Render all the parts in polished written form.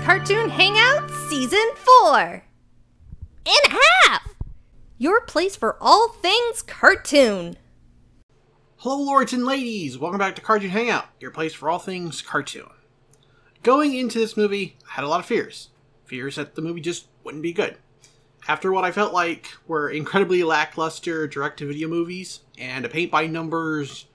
Cartoon Hangout Season 4! In half! Your place for all things cartoon. Hello lords and ladies, welcome back to Cartoon Hangout, your place for all things cartoon. Going into this movie, I had a lot of fears. Fears that the movie just wouldn't be good. After what I felt like were incredibly lackluster direct-to-video movies, and a paint-by-numbers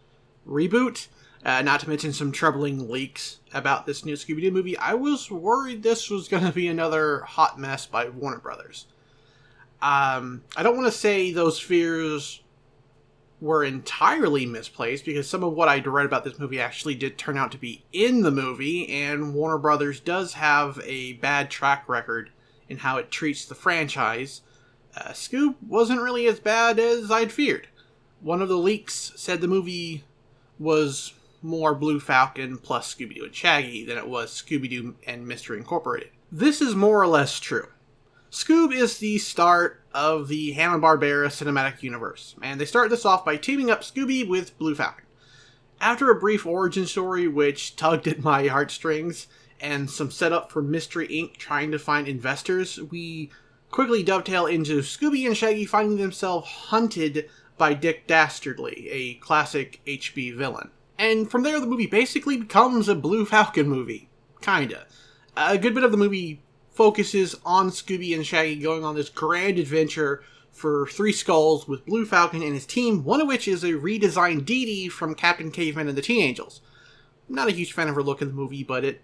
reboot, not to mention some troubling leaks about this new Scooby-Doo movie, I was worried this was going to be another hot mess by Warner Brothers. I don't want to say those fears were entirely misplaced, because some of what I'd read about this movie actually did turn out to be in the movie, and Warner Brothers does have a bad track record in how it treats the franchise. Scoob wasn't really as bad as I'd feared. One of the leaks said the movie was more Blue Falcon plus Scooby-Doo and Shaggy than it was Scooby-Doo and Mystery Incorporated. This is more or less true. Scoob is the start of the Hanna-Barbera cinematic universe, and they start this off by teaming up Scooby with Blue Falcon. After a brief origin story which tugged at my heartstrings, and some setup for Mystery Inc. trying to find investors, we quickly dovetail into Scooby and Shaggy finding themselves hunted by Dick Dastardly, a classic HB villain. And from there, the movie basically becomes a Blue Falcon movie. Kinda. A good bit of the movie focuses on Scooby and Shaggy going on this grand adventure for Three Skulls with Blue Falcon and his team, one of which is a redesigned Dee Dee from Captain Caveman and the Teen Angels. I'm not a huge fan of her look in the movie, but it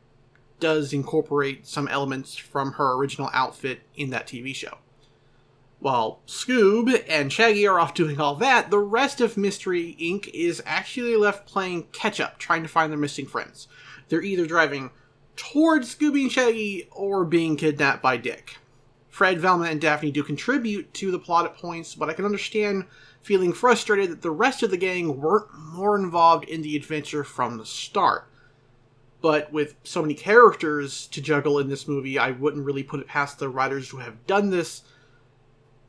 does incorporate some elements from her original outfit in that TV show. While Scoob and Shaggy are off doing all that, the rest of Mystery Inc. is actually left playing catch-up, trying to find their missing friends. They're either driving towards Scooby and Shaggy or being kidnapped by Dick. Fred, Velma, and Daphne do contribute to the plot at points, but I can understand feeling frustrated that the rest of the gang weren't more involved in the adventure from the start. But with so many characters to juggle in this movie, I wouldn't really put it past the writers who have done this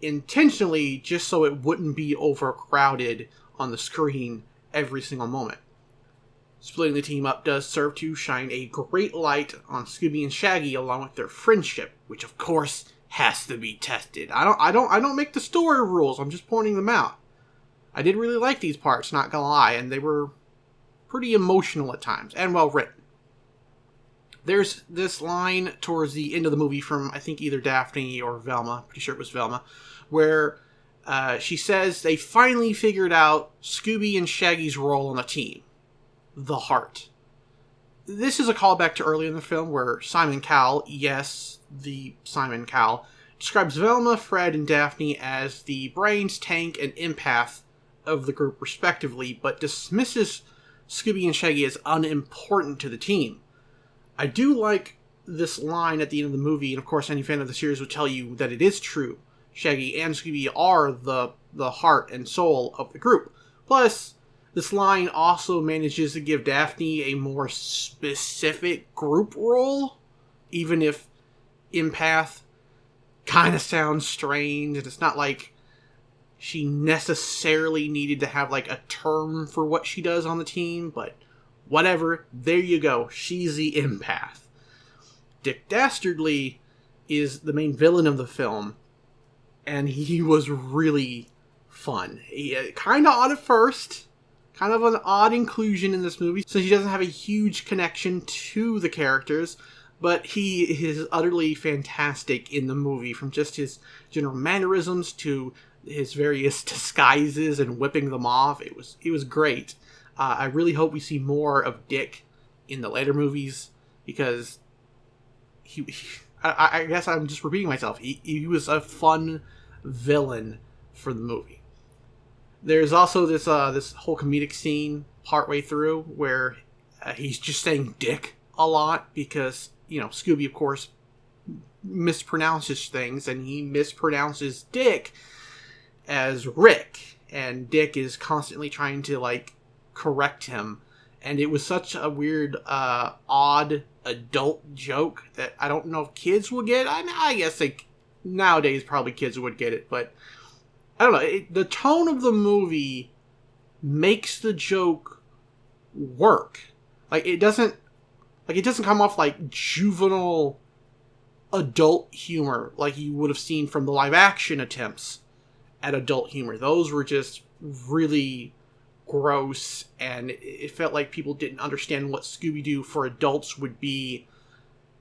intentionally just so it wouldn't be overcrowded on the screen every single moment. Splitting the team up does serve to shine a great light on Scooby and Shaggy along with their friendship, which of course has to be tested. I don't make the story rules, I'm just pointing them out. I did really like these parts, not gonna lie, and they were pretty emotional at times, and well written. There's this line towards the end of the movie from, I think, either Daphne or Velma, pretty sure it was Velma, where she says they finally figured out Scooby and Shaggy's role on the team. The Heart. This is a callback to earlier in the film where Simon Cowell, yes, the Simon Cowell, describes Velma, Fred, and Daphne as the brains, tank, and empath of the group respectively, but dismisses Scooby and Shaggy as unimportant to the team. I do like this line at the end of the movie, and of course any fan of the series would tell you that it is true. Shaggy and Scooby are the heart and soul of the group. Plus, this line also manages to give Daphne a more specific group role, even if empath kind of sounds strange, and it's not like she necessarily needed to have like a term for what she does on the team, but whatever, there you go, she's the empath. Dick Dastardly is the main villain of the film, and he was really fun. Kind of odd at first, kind of an odd inclusion in this movie, since he doesn't have a huge connection to the characters, but he is utterly fantastic in the movie, from just his general mannerisms to his various disguises and whipping them off. It was great. I really hope we see more of Dick in the later movies, because I guess I'm just repeating myself. He was a fun villain for the movie. There's also this whole comedic scene partway through where he's just saying Dick a lot because, you know, Scooby, of course, mispronounces things, and he mispronounces Dick as Rick, and Dick is constantly trying to, like, correct him, and it was such a weird, odd adult joke that I don't know if kids will get. I guess nowadays probably kids would get it, but I don't know. The tone of the movie makes the joke work. Like, it doesn't come off like juvenile adult humor like you would have seen from the live action attempts at adult humor. Those were just really gross, and it felt like people didn't understand what Scooby-Doo for adults would be.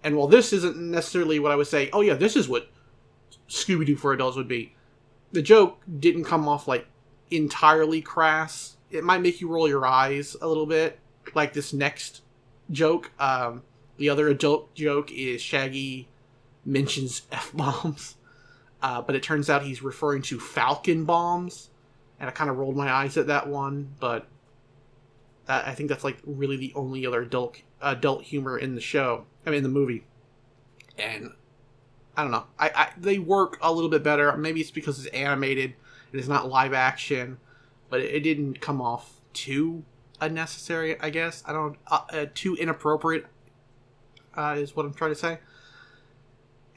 And while this isn't necessarily what I would say, oh yeah, this is what Scooby-Doo for adults would be, the joke didn't come off like entirely crass. It might make you roll your eyes a little bit, like this next joke. The other adult joke is Shaggy mentions F-bombs, but it turns out he's referring to Falcon bombs, and I kind of rolled my eyes at that one, but I think that's like really the only other adult humor in the show, in the movie. And I don't know, they work a little bit better. Maybe it's because it's animated, it is not live action, but it didn't come off too unnecessary, I guess. I don't, too inappropriate, is what I'm trying to say.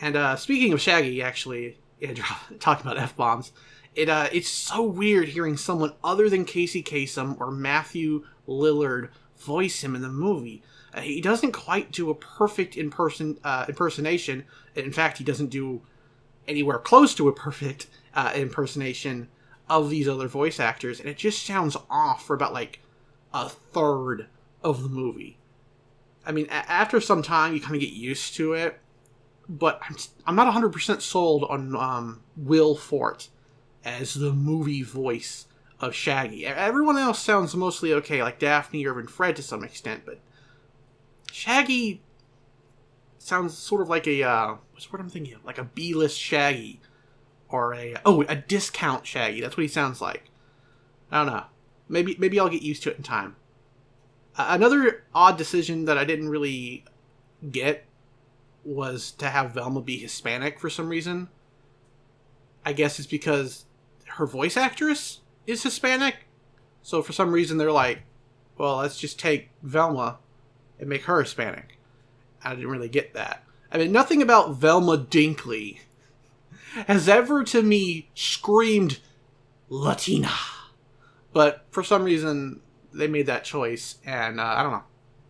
And speaking of Shaggy, actually, talking about F-bombs, it's so weird hearing someone other than Casey Kasem or Matthew Lillard voice him in the movie. He doesn't quite do a perfect impersonation. In fact, he doesn't do anywhere close to a perfect impersonation of these other voice actors, and it just sounds off for about like a third of the movie. I mean, after some time, you kind of get used to it, but I'm not 100% sold on Will Forte as the movie voice of Shaggy. Everyone else sounds mostly okay, like Daphne, Irv, and Fred to some extent, but Shaggy sounds sort of like a, what's the word I'm thinking of? Like a B-list Shaggy, or a discount Shaggy. That's what he sounds like. I don't know. Maybe I'll get used to it in time. Another odd decision that I didn't really get was to have Velma be Hispanic for some reason. I guess it's because her voice actress is Hispanic. So for some reason they're like, well, let's just take Velma and make her Hispanic. I didn't really get that. I mean, nothing about Velma Dinkley has ever to me screamed Latina. But for some reason they made that choice, and I don't know.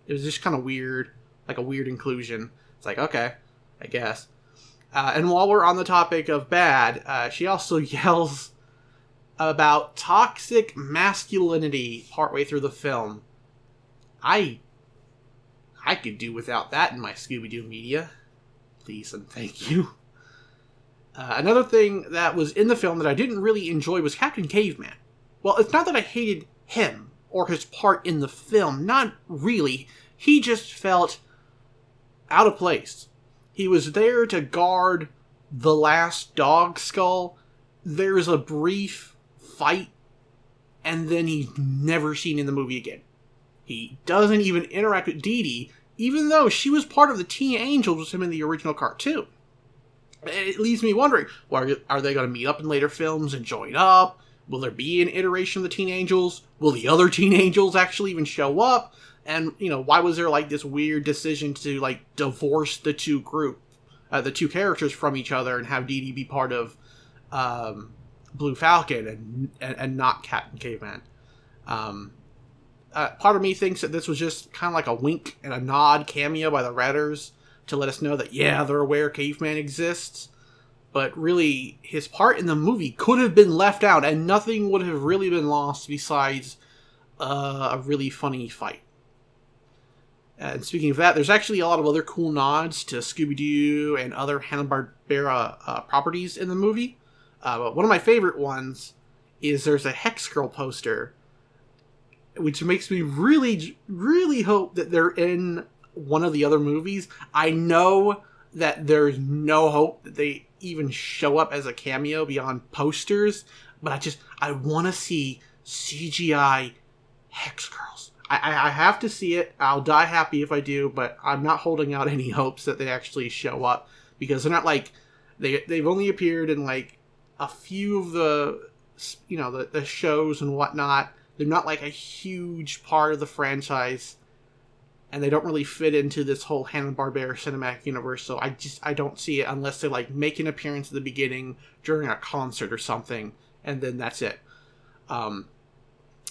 It was just kind of weird, like a weird inclusion. It's like, okay, I guess. And while we're on the topic of bad, she also yells about toxic masculinity partway through the film. I could do without that in my Scooby-Doo media. Please and thank you. Another thing that was in the film that I didn't really enjoy was Captain Caveman. Well, it's not that I hated him or his part in the film. Not really. He just felt out of place. He was there to guard the last dog skull. There's a brief fight, and then he's never seen in the movie again. He doesn't even interact with Dee Dee, even though she was part of the Teen Angels with him in the original cartoon. It leaves me wondering, well, are they going to meet up in later films and join up? Will there be an iteration of the Teen Angels? Will the other Teen Angels actually even show up? And, why was there, like, this weird decision to, like, divorce the two characters from each other and have Dee Dee be part of Blue Falcon and not Captain Caveman? Part of me thinks that this was just kind of like a wink and a nod cameo by the writers to let us know that, yeah, they're aware Caveman exists. But really, his part in the movie could have been left out, and nothing would have really been lost besides a really funny fight. And speaking of that, there's actually a lot of other cool nods to Scooby-Doo and other Hanna-Barbera properties in the movie. But one of my favorite ones is there's a Hex Girl poster, which makes me really, really hope that they're in one of the other movies. I know that there's no hope that they even show up as a cameo beyond posters, but I want to see CGI Hex Girls. I have to see it. I'll die happy if I do, but I'm not holding out any hopes that they actually show up, because they're not like, they've only appeared in like a few of the, the shows and whatnot. They're not like a huge part of the franchise, and they don't really fit into this whole Hanna-Barbera cinematic universe, so I don't see it unless they like make an appearance at the beginning during a concert or something, and then that's it.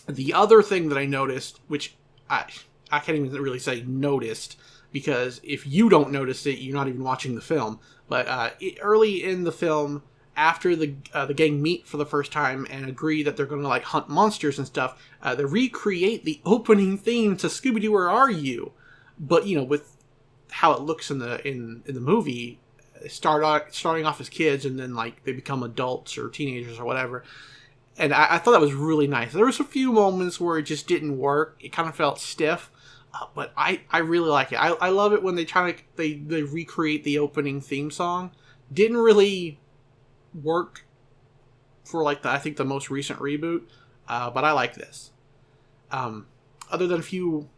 The other thing that I noticed, which I can't even really say noticed, because if you don't notice it, you're not even watching the film, But early in the film, after the gang meet for the first time and agree that they're going to like hunt monsters and stuff, they recreate the opening theme to Scooby-Doo, Where Are You? But with how it looks in the movie, starting off as kids and then like they become adults or teenagers or whatever. And I thought that was really nice. There was a few moments where it just didn't work. It kind of felt stiff. But I really like it. I love it when they recreate the opening theme song. Didn't really work for like I think the most recent reboot, but I like this. Other than a few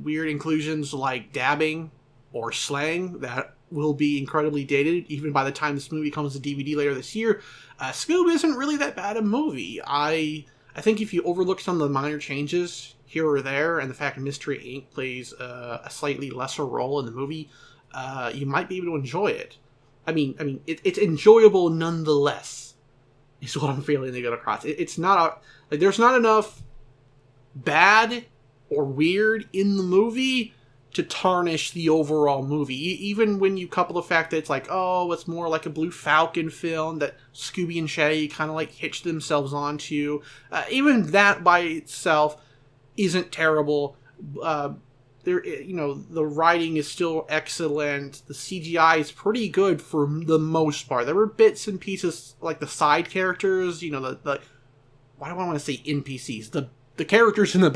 weird inclusions like dabbing or slang that will be incredibly dated even by the time this movie comes to DVD later this year, Scoob isn't really that bad a movie. I think if you overlook some of the minor changes here or there, and the fact that Mystery Inc. plays a slightly lesser role in the movie, you might be able to enjoy it. I mean, it's enjoyable nonetheless, is what I'm feeling to get across. It's not there's not enough bad or weird in the movie to tarnish the overall movie. Even when you couple the fact that it's like, oh, it's more like a Blue Falcon film that Scooby and Shaggy kind of like hitched themselves onto. Even that by itself isn't terrible. The writing is still excellent. The CGI is pretty good for the most part. There were bits and pieces like the side characters, the why do I want to say NPCs? The characters in the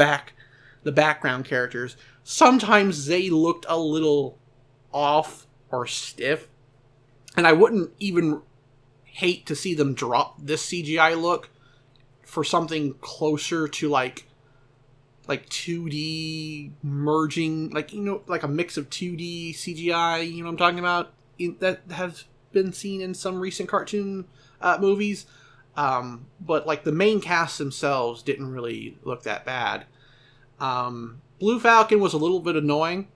background characters. Sometimes they looked a little off or stiff, and I wouldn't even hate to see them drop this CGI look for something closer to like 2D merging, like a mix of 2D CGI, you know what I'm talking about, that has been seen in some recent cartoon movies. But like the main cast themselves didn't really look that bad. Blue Falcon was a little bit annoying.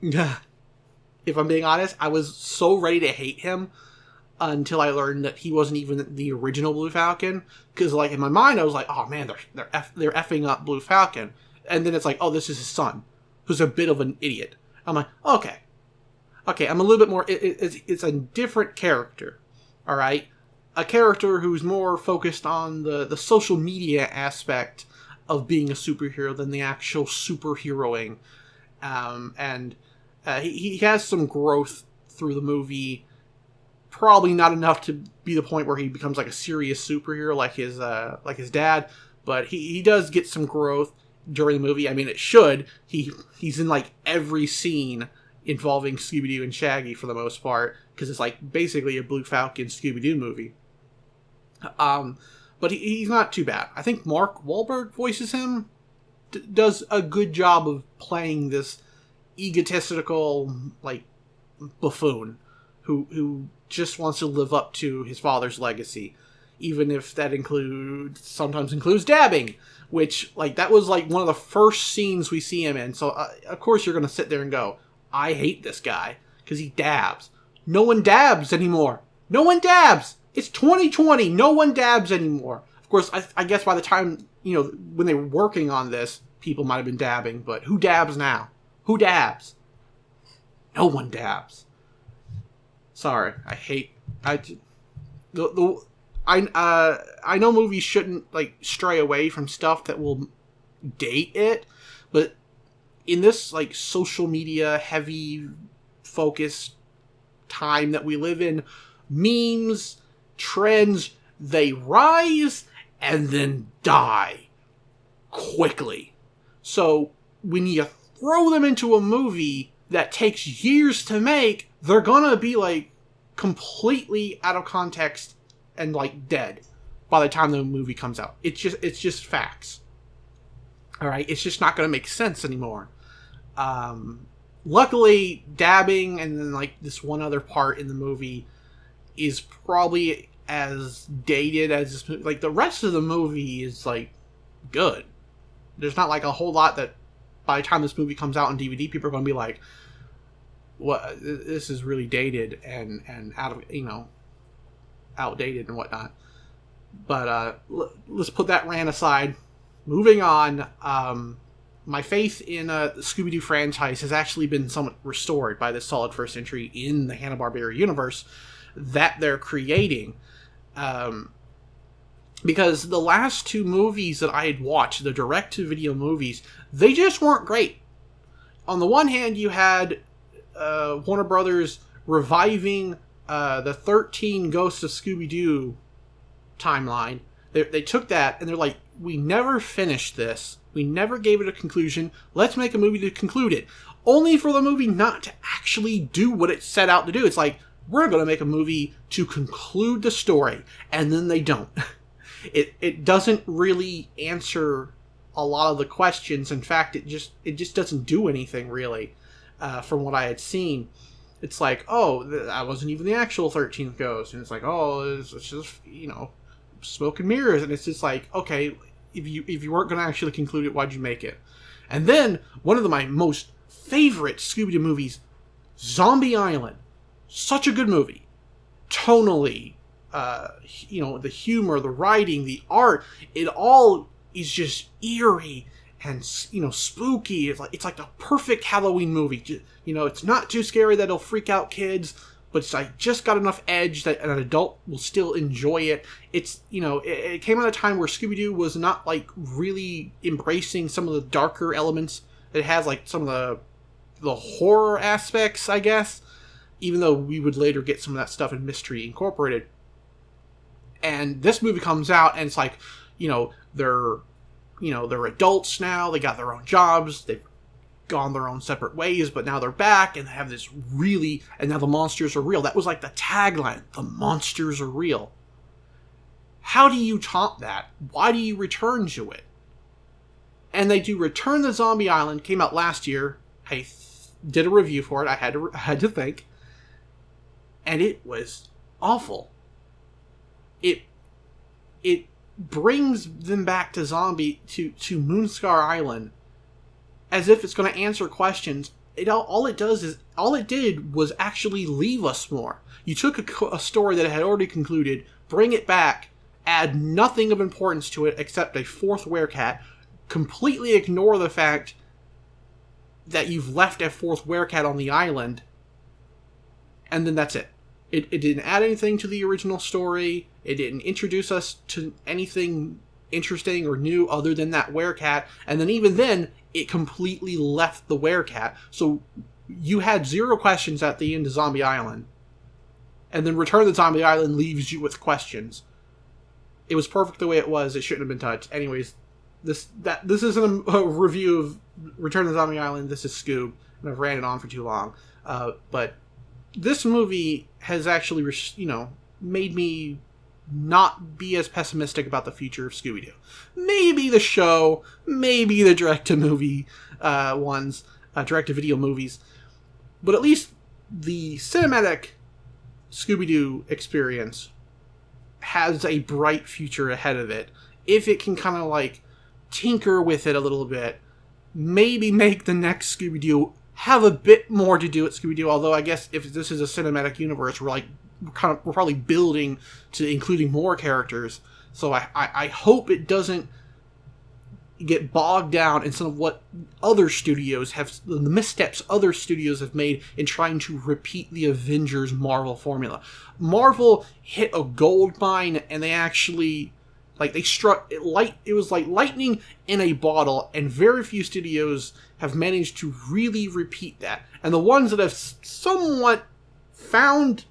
If I'm being honest, I was so ready to hate him until I learned that he wasn't even the original Blue Falcon. Because like in my mind, I was like, oh man, they're effing up Blue Falcon. And then it's like, oh, this is his son, who's a bit of an idiot. I'm like, okay, I'm a little bit more. It's a different character, all right, a character who's more focused on the social media aspect of being a superhero than the actual superheroing. And he has some growth through the movie. Probably not enough to be the point where he becomes like a serious superhero like his dad, but he does get some growth during the movie. I mean, it should. He's in like every scene involving Scooby-Doo and Shaggy for the most part, because it's like basically a Blue Falcon Scooby-Doo movie. But he's not too bad. I think Mark Wahlberg voices him, does a good job of playing this egotistical like buffoon who just wants to live up to his father's legacy, even if that sometimes includes dabbing, which like that was like one of the first scenes we see him in. So of course you're gonna sit there and go, I hate this guy because he dabs. No one dabs anymore. No one dabs. It's 2020. No one dabs anymore. Of course, I guess by the time, when they were working on this, people might have been dabbing, but who dabs now? Who dabs? No one dabs. Sorry, I know movies shouldn't like stray away from stuff that will date it, but in this like social media heavy focused time that we live in, memes, trends, they rise and then die quickly. So when you throw them into a movie that takes years to make, they're gonna be like completely out of context and like dead by the time the movie comes out. It's just facts. All right, it's just not gonna make sense anymore. Luckily, dabbing and then like this one other part in the movie is probably as dated as this movie. Like the rest of the movie is like good. There's not like a whole lot that by the time this movie comes out on DVD, people are going to be like, "What? This is really dated and out of outdated and whatnot." But let's put that rant aside. Moving on. My faith in the Scooby-Doo franchise has actually been somewhat restored by this solid first entry in the Hanna-Barbera universe. that they're creating. Because the last two movies that I had watched, the direct-to-video movies, they just weren't great. On the one hand, you had Warner Brothers reviving the 13 Ghosts of Scooby-Doo timeline. They took that, and they're like, we never finished this. We never gave it a conclusion. Let's make a movie to conclude it. Only for the movie not to actually do what it set out to do. It's like, we're going to make a movie to conclude the story, and then they don't. It doesn't really answer a lot of the questions. In fact, it just doesn't do anything, really, from what I had seen. It's like, oh, that wasn't even the actual 13th Ghost. And it's like, oh, it's just, smoke and mirrors. And it's just like, okay, if you weren't going to actually conclude it, why'd you make it? And then, one of my most favorite Scooby-Doo movies, Zombie Island. Such a good movie. Tonally, the humor, the writing, the art, it all is just eerie and, spooky. It's like the perfect Halloween movie. It's not too scary that it'll freak out kids, but it's like just got enough edge that an adult will still enjoy it. It's, it came at a time where Scooby-Doo was not like really embracing some of the darker elements. It has like some of the horror aspects, I guess, even though we would later get some of that stuff in Mystery Incorporated. And this movie comes out, and it's like, they're adults now. They got their own jobs. They've gone their own separate ways, but now they're back, and they have this and now the monsters are real. That was like the tagline. The monsters are real. How do you top that? Why do you return to it? And they do Return to Zombie Island. Came out last year. I did a review for it. I had to think. And it was awful. It brings them back to Moonscar Island as if it's going to answer questions. All it did was actually leave us more. You took a story that had already concluded, bring it back, add nothing of importance to it except a fourth werecat, completely ignore the fact that you've left a fourth werecat on the island, and then that's it. It didn't add anything to the original story. It didn't introduce us to anything interesting or new other than that werecat. And then even then, it completely left the werecat. So you had zero questions at the end of Zombie Island. And then Return to Zombie Island leaves you with questions. It was perfect the way it was. It shouldn't have been touched. Anyways, this isn't a review of Return to Zombie Island. This is Scoob. And I've ran it on for too long. But this movie has actually, made me not be as pessimistic about the future of Scooby-Doo. Maybe the show, maybe the direct-to-movie ones, direct-to-video movies, but at least the cinematic Scooby-Doo experience has a bright future ahead of it. If it can kind of like tinker with it a little bit, maybe make the next Scooby-Doo have a bit more to do with Scooby-Doo, although I guess if this is a cinematic universe, we're probably building to including more characters. So I hope it doesn't get bogged down in some of what other studios have, the missteps other studios have made in trying to repeat the Avengers Marvel formula. Marvel hit a gold mine, and they actually, they struck it it was like lightning in a bottle, and very few studios have managed to really repeat that. And the ones that have somewhat found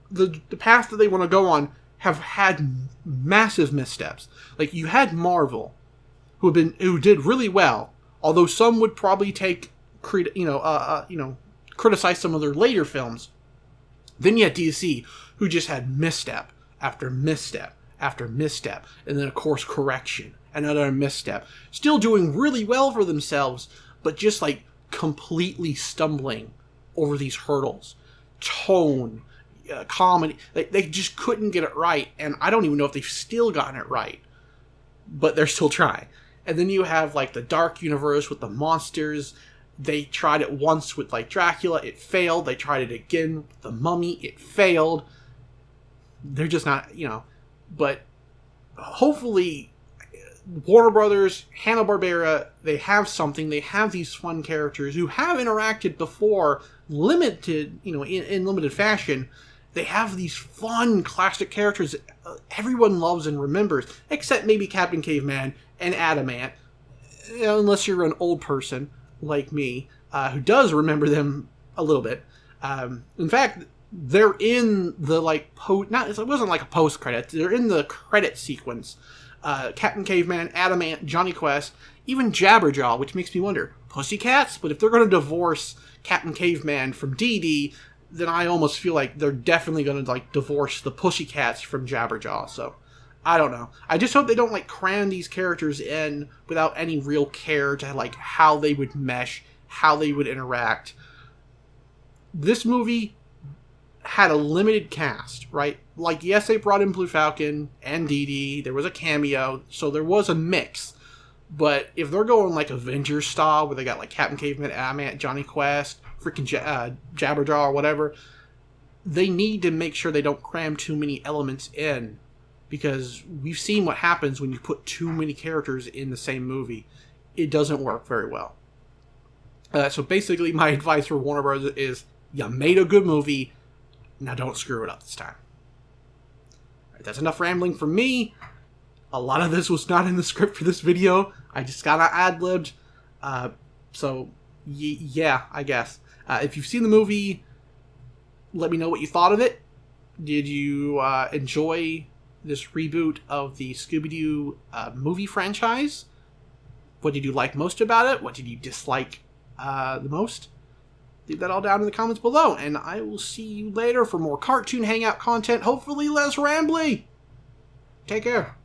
the path that they want to go on have had massive missteps. Like, you had Marvel, who did really well, although some would probably criticize some of their later films. Then you had DC, who just had misstep after misstep after misstep, and then of course correction, another misstep. Still doing really well for themselves, but just completely stumbling over these hurdles. Tone, comedy, they just couldn't get it right, and I don't even know if they've still gotten it right, but they're still trying. And then you have the Dark Universe with the monsters. They tried it once with Dracula, it failed. They tried it again with the Mummy, it failed. They're just not, but hopefully Warner Brothers, Hanna-Barbera, they have something. They have these fun characters who have interacted before, limited, in limited fashion. they have these fun classic characters everyone loves and remembers, except maybe Captain Caveman and Adamant, unless you're an old person like me, who does remember them a little bit. In fact, they're in the, like, it wasn't like a post-credit, they're in the credit sequence. Captain Caveman, Adamant, Johnny Quest, even Jabberjaw, which makes me wonder, Pussycats? But if they're going to divorce Captain Caveman from Dee Dee, then I almost feel like they're definitely going to, like, divorce the Pussycats from Jabberjaw, so I don't know. I just hope they don't, like, cram these characters in without any real care to, like, how they would mesh, how they would interact. This movie had a limited cast, right? Like, yes, they brought in Blue Falcon and Dee Dee, there was a cameo, so there was a mix. But if they're going, like, Avengers style, where they got, like, Captain Caveman, Adamant, Johnny Quest, freaking Jabberjaw or whatever, they need to make sure they don't cram too many elements in, because we've seen what happens when you put too many characters in the same movie. It doesn't work very well. So basically, my advice for Warner Bros. Is, you made a good movie, now don't screw it up this time. Alright, that's enough rambling from me. A lot of this was not in the script for this video. I just got ad-libbed. So, yeah, I guess. If you've seen the movie, let me know what you thought of it. Did you enjoy this reboot of the Scooby-Doo movie franchise? What did you like most about it? What did you dislike the most? Leave that all down in the comments below, and I will see you later for more Cartoon Hangout content, hopefully less rambly. Take care.